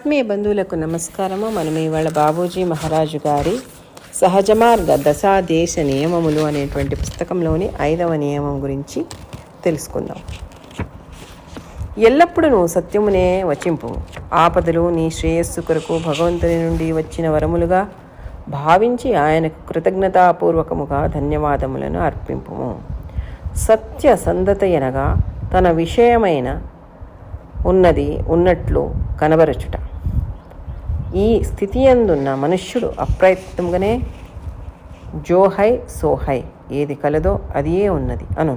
ఆత్మీయ బంధువులకు నమస్కారము. మనం ఇవాళ బాబూజీ మహారాజు గారి సహజ మార్గ దశాదేశ నియమములు అనేటువంటి పుస్తకంలోని 5వ నియమం గురించి తెలుసుకుందాం. ఎల్లప్పుడూ నువ్వు సత్యమునే వచింపు. ఆపదలు నీ శ్రేయస్సు కొరకు భగవంతుని నుండి వచ్చిన వరములుగా భావించి ఆయనకు కృతజ్ఞతాపూర్వకముగా ధన్యవాదములను అర్పింపుము. సత్య సంధత అనగా తన విషయమైన ఉన్నది ఉన్నట్లు కనబరచుట. ఈ స్థితి యందున్న మనుష్యుడు అప్రయత్నంగానే జోహై సోహై, ఏది కలదో అదియే ఉన్నది అను.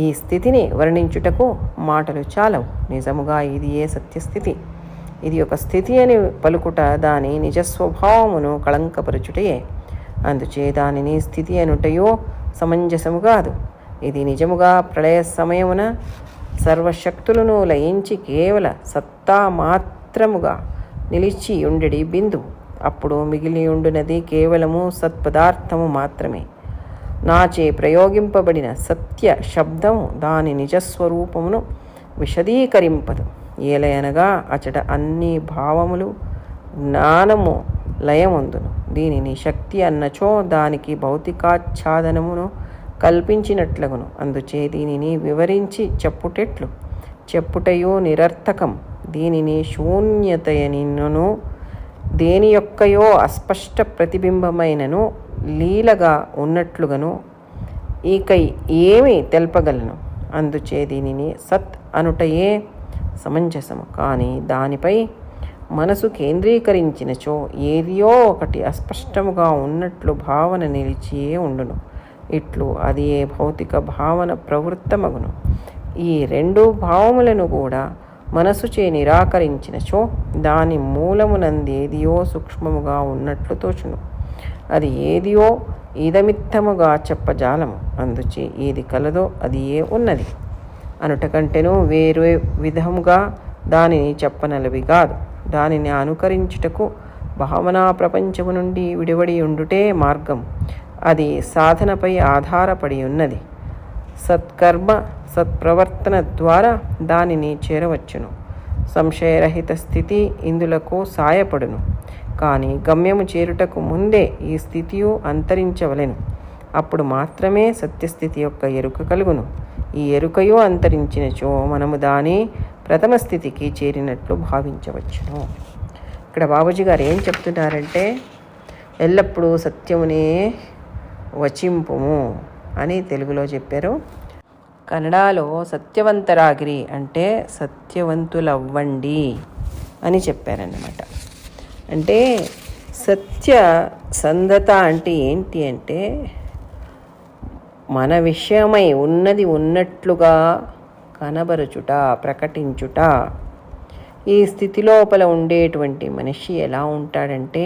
ఈ స్థితిని వర్ణించుటకు మాటలు చాలవు. నిజముగా ఇది ఏ సత్యస్థితి. ఇది ఒక స్థితి అని పలుకుట దాని నిజస్వభావమును కళంకపరచుటయే. అందుచే దానిని స్థితి అనుటయో సమంజసము కాదు. ఇది నిజముగా ప్రళయ సమయమున సర్వశక్తులను లయించి కేవల సత్తా మాత్రముగా నిలిచి ఉండడి బిందువు. అప్పుడు మిగిలి ఉండునది కేవలము సత్పదార్థము మాత్రమే. నాచే ప్రయోగింపబడిన సత్య శబ్దము దాని నిజస్వరూపమును విశదీకరింపదు. ఏలయనగా అచట అన్ని భావములు జ్ఞానము లయమందును. దీనిని శక్తి అన్నచో దానికి భౌతికాచ్ఛాదనమును కల్పించినట్లగును. అందుచే దీనిని వివరించి చెప్పుటయో నిరర్థకం. దీనిని శూన్యతయనిను దేని యొక్కయో అస్పష్ట ప్రతిబింబమైనను లీలగా ఉన్నట్లుగాను ఈకై ఏమి తెల్పగలను. అందుచే దీనిని సత్ అనుటయే సమంజసము. కానీ దానిపై మనసు కేంద్రీకరించినచో ఏదియో ఒకటి అస్పష్టముగా ఉన్నట్లు భావన నిలిచియే ఉండును. ఇట్లు అది ఏ భౌతిక భావన ప్రవృత్తమగును. ఈ రెండు భావములను కూడా మనసుచే నిరాకరించినచో దాని మూలమునందేదియో సూక్ష్మముగా ఉన్నట్లు తోచును. అది ఏదియో ఇదమిత్తముగా చెప్పజాలము. అందుచే ఏది కలదో అది ఏ ఉన్నది అనుట కంటేనూ వేరు విధముగా దానిని చెప్పనలవి కాదు. దానిని అనుకరించుటకు భావనా ప్రపంచము నుండి విడివడి ఉండుటే మార్గం. అది సాధనపై ఆధారపడి ఉన్నది. సత్కర్మ సత్ప్రవర్తన ద్వారా దానిని చేరవచ్చును. సంశయరహిత స్థితి ఇందులకు సాయపడును. కానీ గమ్యము చేరుటకు ముందే ఈ స్థితియు అంతరించవలెను. అప్పుడు మాత్రమే సత్యస్థితి యొక్క ఎరుక కలుగును. ఈ ఎరుకయు అంతరించినచో మనము దాని ప్రథమ స్థితికి చేరినట్లు భావించవచ్చును. ఇక్కడ బాబూజీ గారు ఏం చెప్తున్నారంటే, ఎల్లప్పుడూ సత్యమునే వచింపుము అని తెలుగులో చెప్పారు. కన్నడలో సత్యవంతరాగిరి అంటే సత్యవంతులవ్వండి అని చెప్పారన్నమాట. అంటే సత్య సంధత అంటే ఏంటి అంటే మన విషయమై ఉన్నది ఉన్నట్లుగా కనబరుచుట, ప్రకటించుట. ఈ స్థితి లోపల ఉండేటువంటి మనిషి ఎలా ఉంటాడంటే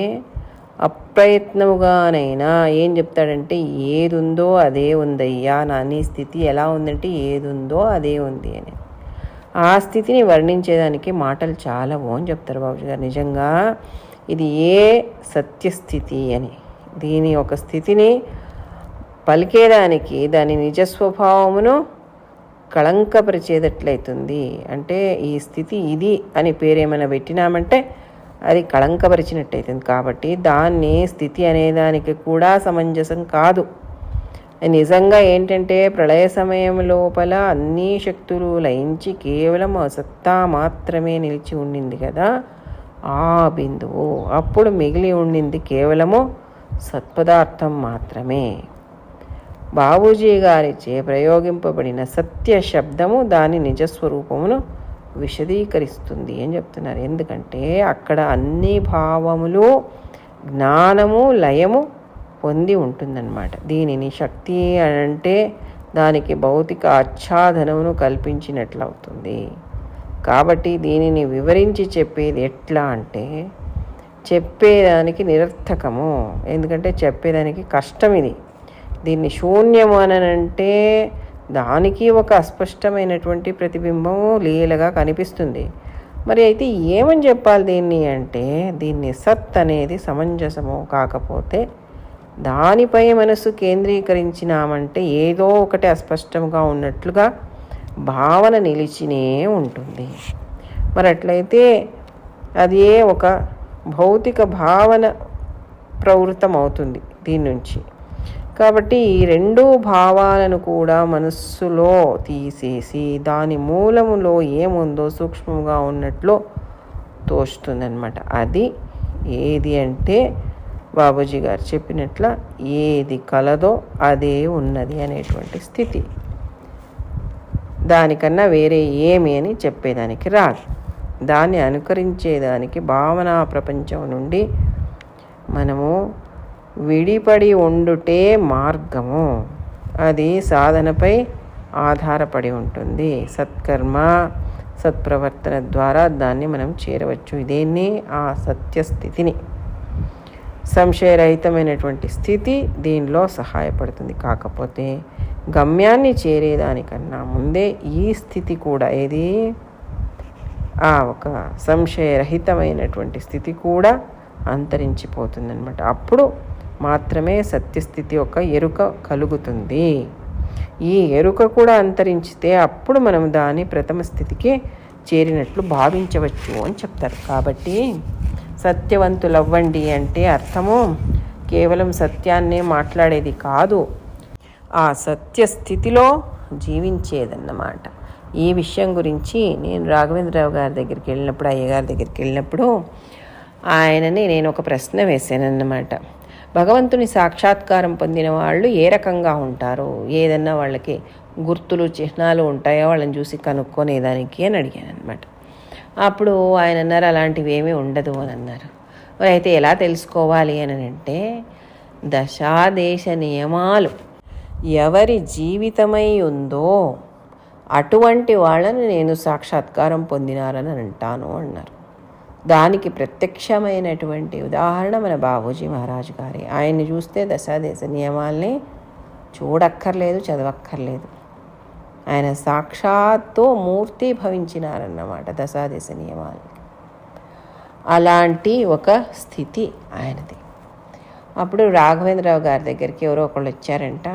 అప్రయత్నముగానైనా ఏం చెప్తాడంటే ఏది ఉందో అదే ఉందయ్యా, నా నీ స్థితి ఎలా ఉందంటే ఏది ఉందో అదే ఉంది అని. ఆ స్థితిని వర్ణించేదానికి మాటలు చాలావు అని చెప్తారు బాబూజీ గారు. నిజంగా ఇది ఏ సత్యస్థితి అని. దీని ఒక స్థితిని పలికేదానికి దాని నిజస్వభావమును కళంకపరిచేటట్లయితుంది. అంటే ఈ స్థితి ఇది అని పేరేమైనా పెట్టినామంటే అది కళంకపరిచినట్టయితుంది. కాబట్టి దాన్ని స్థితి అనేదానికి కూడా సమంజసం కాదు. నిజంగా ఏంటంటే ప్రళయ సమయం లోపల అన్ని శక్తులు లయించి కేవలం సత్తా మాత్రమే నిలిచి ఉండింది కదా ఆ బిందువు. అప్పుడు మిగిలి ఉండింది కేవలము సత్పదార్థం మాత్రమే. బాబూజీ గారిచే ప్రయోగింపబడిన సత్య శబ్దము దాని నిజస్వరూపమును విశదీకరిస్తుంది అని చెప్తున్నారు. ఎందుకంటే అక్కడ అన్ని భావములు జ్ఞానము లయము పొంది ఉంటుందన్నమాట. దీనిని శక్తి అంటే దానికి భౌతిక ఆచ్ఛాదనమును కల్పించినట్లవుతుంది. కాబట్టి దీనిని వివరించి చెప్పేది ఎట్లా అంటే చెప్పేదానికి నిరర్థకము. ఎందుకంటే చెప్పేదానికి కష్టం ఇది. దీన్ని శూన్యము అనంటే దానికి ఒక అస్పష్టమైనటువంటి ప్రతిబింబము లీలగా కనిపిస్తుంది. మరి అయితే ఏమని చెప్పాలి దీన్ని అంటే దీన్ని సత్ అనేది సమంజసము కాకపోతే దానిపై మనసు కేంద్రీకరించినామంటే ఏదో ఒకటి అస్పష్టంగా ఉన్నట్లుగా భావన నిలిచినే ఉంటుంది. మరి అట్లయితే అదే ఒక భౌతిక భావన ప్రవృత్తం అవుతుంది దీని నుంచి. కాబట్టి ఈ రెండు భావాలను కూడా మనస్సులో తీసేసి దాని మూలములో ఏముందో సూక్ష్మంగా ఉన్నట్లు తోస్తుందన్నమాట. అది ఏది అంటే బాబూజీ గారు చెప్పినట్ల ఏది కలదో అదే ఉన్నది అనేటువంటి స్థితి. దానికన్నా వేరే ఏమి అని చెప్పేదానికి రాదు. దాన్ని అనుకరించేదానికి భావనా ప్రపంచం నుండి మనము విడిపడి ఉండుటే మార్గము. అది సాధనపై ఆధారపడి ఉంటుంది. సత్కర్మ సత్ప్రవర్తన ద్వారా దాన్ని మనం చేరవచ్చు. ఇదేన్ని ఆ సత్యస్థితిని, సంశయరహితమైనటువంటి స్థితి దీనిలో సహాయపడుతుంది. కాకపోతే గమ్యాన్ని చేరేదానికన్నా ముందే ఈ స్థితి కూడా, ఏది ఆ ఒక సంశయరహితమైనటువంటి స్థితి కూడా అంతరించిపోతుందన్నమాట. అప్పుడు మాత్రమే సత్యస్థితి ఒక ఎరుక కలుగుతుంది. ఈ ఎరుక కూడా అంతరించితే అప్పుడు మనం దాని ప్రథమ స్థితికి చేరినట్లు భావించవచ్చు అని చెప్తారు. కాబట్టి సత్యవంతులవ్వండి అంటే అర్థము కేవలం సత్యాన్నే మాట్లాడేది కాదు, ఆ సత్యస్థితిలో జీవించేదన్నమాట. ఈ విషయం గురించి నేను రాఘవేంద్రరావు గారి దగ్గరికి వెళ్ళినప్పుడు, అయ్యగారి దగ్గరికి వెళ్ళినప్పుడు ఆయనని నేను ఒక ప్రశ్న వేశానన్నమాట. భగవంతుని సాక్షాత్కారం పొందిన వాళ్ళు ఏ రకంగా ఉంటారు, ఏదన్నా వాళ్ళకి గుర్తులు చిహ్నాలు ఉంటాయో వాళ్ళని చూసి కనుక్కొనేదానికి అని అడిగాను అనమాట. అప్పుడు ఆయన అన్నారు అలాంటివి ఏమీ ఉండదు అని అన్నారు. మరి అయితే ఎలా తెలుసుకోవాలి అని అంటే, దశాదేశ నియమాలు ఎవరి జీవితమై ఉందో అటువంటి వాళ్ళని నేను సాక్షాత్కారం పొందినారని అంటాను అన్నారు. దానికి ప్రత్యక్షమైనటువంటి ఉదాహరణ మన బాబూజీ మహారాజు గారి. ఆయన్ని చూస్తే దశాదేశ నియమాల్ని చూడక్కర్లేదు, చదవక్కర్లేదు. ఆయన సాక్షాత్తు మూర్తి భవించినారన్నమాట దశాదేశ నియమాలు. అలాంటి ఒక స్థితి ఆయనది. అప్పుడు రాఘవేంద్రరావు గారి దగ్గరికి ఎవరో ఒకళ్ళు వచ్చారంట.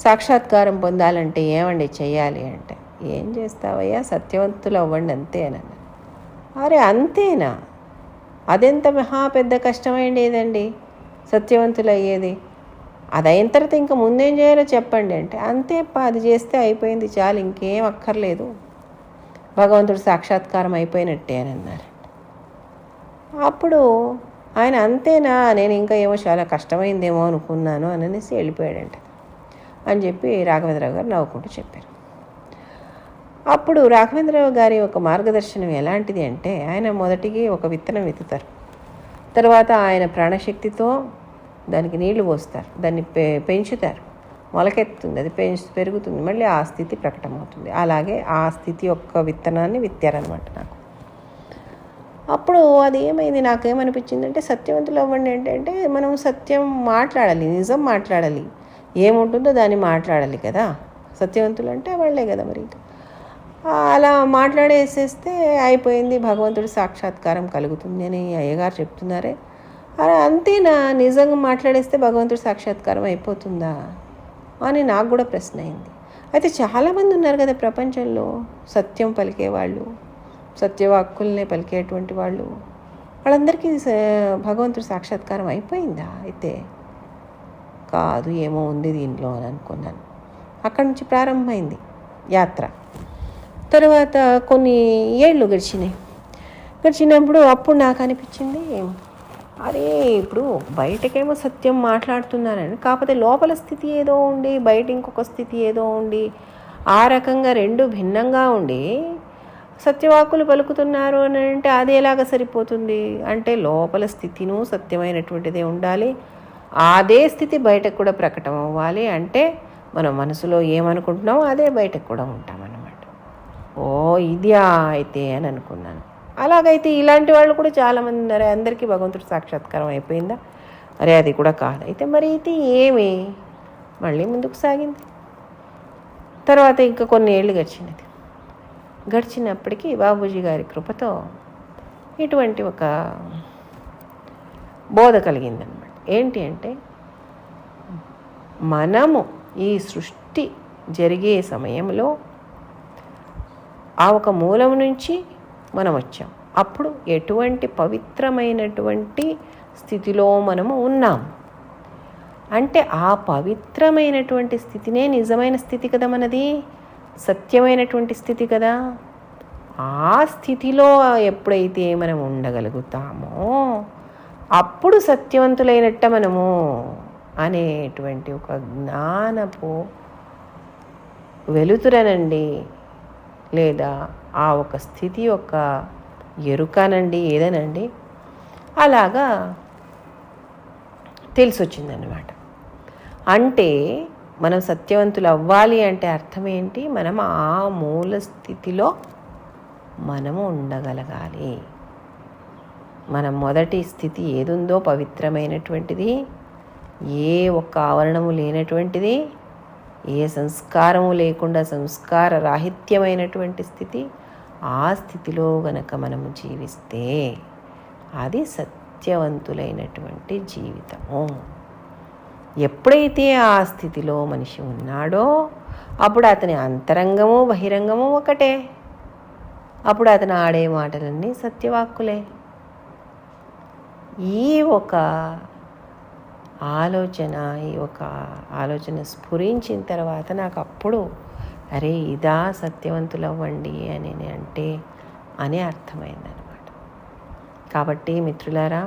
సాక్షాత్కారం పొందాలంటే ఏమండి చెయ్యాలి అంటే, ఏం చేస్తావయ్యా, సత్యవంతులు అవ్వండి అంతే అని అన్నారు. అరే అంతేనా, అదెంత మహా పెద్ద కష్టమైండేదండి సత్యవంతులు అయ్యేది, అది అయిన తర్వాత ఇంకా ముందేం చేయాలో చెప్పండి అంటే, అంతే అది చేస్తే అయిపోయింది చాలు, ఇంకేం అక్కర్లేదు, భగవంతుడు సాక్షాత్కారం అయిపోయినట్టే అని అన్నారు. అప్పుడు ఆయన అంతేనా, నేను ఇంకా ఏమో చాలా కష్టమైందేమో అనుకున్నాను అనేసి వెళ్ళిపోయాడంట అని చెప్పి రాఘవేంద్రరావు గారు నవ్వుకుంటూ చెప్పారు. అప్పుడు రాఘవేంద్రరావు గారి ఒక మార్గదర్శనం ఎలాంటిది అంటే, ఆయన మొదటికి ఒక విత్తనం విత్తుతారు, తర్వాత ఆయన ప్రాణశక్తితో దానికి నీళ్లు పోస్తారు, దాన్ని పెంచుతారు, మొలకెత్తుతుంది, అది పెరుగుతుంది, మళ్ళీ ఆ స్థితి ప్రకటమవుతుంది. అలాగే ఆ స్థితి యొక్క విత్తనాన్ని విత్తారనమాట నాకు. అప్పుడు అది ఏమైంది, నాకేమనిపించిందంటే, సత్యవంతులు అవ్వండి అంటే మనం సత్యం మాట్లాడాలి, నిజం మాట్లాడాలి, ఏముంటుందో దాన్ని మాట్లాడాలి కదా. సత్యవంతులు అంటే వాళ్ళే కదా. మరి అలా మాట్లాడేసేస్తే అయిపోయింది, భగవంతుడి సాక్షాత్కారం కలుగుతుంది అని అయ్యగారు చెప్తున్నారే. అలా అంతేనా, నిజంగా మాట్లాడేస్తే భగవంతుడి సాక్షాత్కారం అయిపోతుందా అని నాకు కూడా ప్రశ్న అయింది. అయితే చాలామంది ఉన్నారు కదా ప్రపంచంలో సత్యం పలికేవాళ్ళు, సత్యవాక్కుల్నే పలికేటువంటి వాళ్ళు, వాళ్ళందరికీ భగవంతుడి సాక్షాత్కారం అయిపోయిందా? అయితే కాదు, ఏమో ఉంది దీనిలో అని అనుకున్నాను. అక్కడి నుంచి ప్రారంభమైంది యాత్ర. తర్వాత కొన్ని ఏళ్ళు గడిచినప్పుడు అప్పుడు నాకు అనిపించింది, అరే ఇప్పుడు బయటకేమో సత్యం మాట్లాడుతున్నారని, కాకపోతే లోపల స్థితి ఏదో ఉండి బయట ఇంకొక స్థితి ఏదో ఉండి, ఆ రకంగా రెండు భిన్నంగా ఉండి సత్యవాక్కులు పలుకుతున్నారు అని అంటే అది ఎలాగ సరిపోతుంది అంటే, లోపల స్థితిను సత్యమైనటువంటిదే ఉండాలి, అదే స్థితి బయటకు కూడా ప్రకటన అవ్వాలి. అంటే మనం మనసులో ఏమనుకుంటున్నామో అదే బయటకు కూడా ఉంటామన్నమాట. ఓ ఇదియా అయితే అని అనుకున్నాను. అలాగైతే ఇలాంటి వాళ్ళు కూడా చాలామంది ఉన్నారు. అందరికీ భగవంతుడు సాక్షాత్కారం అయిపోయిందా? అరే అది కూడా కాదు. అయితే మరి ఇది ఏమి, మళ్ళీ ముందుకు సాగింది. తర్వాత ఇంకా కొన్ని ఏళ్ళు గడిచినప్పటికీ బాబూజీ గారి కృపతో ఇటువంటి ఒక బోధ కలిగిందనమాట. ఏంటి అంటే, మనము ఈ సృష్టి జరిగే సమయంలో ఆ ఒక మూలం నుంచి మనం వచ్చాం. అప్పుడు ఎటువంటి పవిత్రమైనటువంటి స్థితిలో మనము ఉన్నాం అంటే ఆ పవిత్రమైనటువంటి స్థితినే నిజమైన స్థితి కదా మనది, సత్యమైనటువంటి స్థితి కదా. ఆ స్థితిలో ఎప్పుడైతే మనం ఉండగలుగుతామో అప్పుడు సత్యవంతులైనట్ట మనము అనేటువంటి ఒక జ్ఞానపు వెలుతురనండి, లేదా ఆ ఒక స్థితి యొక్క ఎరుకనండి, ఏదనండి అలాగా తెలిసొచ్చిందన్నమాట. అంటే మనం సత్యవంతులు అవ్వాలి అంటే అర్థం ఏంటి? మనం ఆ మూల స్థితిలో మనము ఉండగలగాలి. మన మొదటి స్థితి ఏదుందో పవిత్రమైనటువంటిది, ఏ ఒక్క ఆవరణము లేనటువంటిది, ఏ సంస్కారము లేకుండా సంస్కార రాహిత్యమైనటువంటి స్థితి. ఆ స్థితిలో గనక మనము జీవిస్తే అది సత్యవంతులైనటువంటి జీవితము. ఎప్పుడైతే ఆ స్థితిలో మనిషి ఉన్నాడో అప్పుడు అతని అంతరంగము బహిరంగము ఒకటే. అప్పుడు అతను ఆడే మాటలన్నీ సత్యవాక్కులే. ఈ ఒక ఆలోచన స్ఫురించిన తర్వాత నాకు అప్పుడు అరే ఇదా సత్యవంతులు అవ్వండి అని అర్థమైందనమాట. కాబట్టి మిత్రులారా,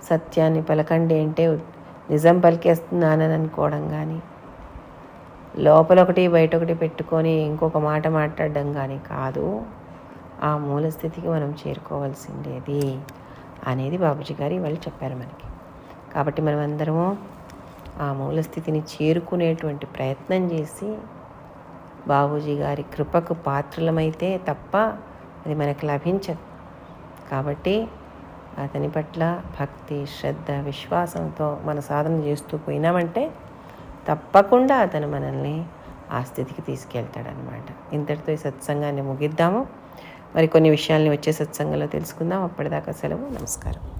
సత్యాన్ని పలకండి అంటే నిజం పలికేస్తున్నానని అనుకోవడం కానీ, లోపలొకటి బయటొకటి పెట్టుకొని ఇంకొక మాట మాట్లాడడం కానీ కాదు. ఆ మూల స్థితికి మనం చేరుకోవాల్సిందేది అనేది బాబూజీ గారు వాళ్ళు చెప్పారు మనకి. కాబట్టి మనం అందరము ఆ మూల స్థితిని చేరుకునేటువంటి ప్రయత్నం చేసి బాబూజీ గారి కృపకు పాత్రలమైతే తప్ప అది మనకు లభించదు. కాబట్టి అతని పట్ల భక్తి, శ్రద్ధ, విశ్వాసంతో మన సాధన చేస్తూ పోయినామంటే తప్పకుండా అతను మనల్ని ఆ స్థితికి తీసుకెళ్తాడనమాట. ఇంతటితో ఈ సత్సంగాన్ని ముగిద్దాము. మరి కొన్ని విషయాల్ని వచ్చే సత్సంగంలో తెలుసుకుందాం. అప్పటిదాకా సెలవు. నమస్కారం.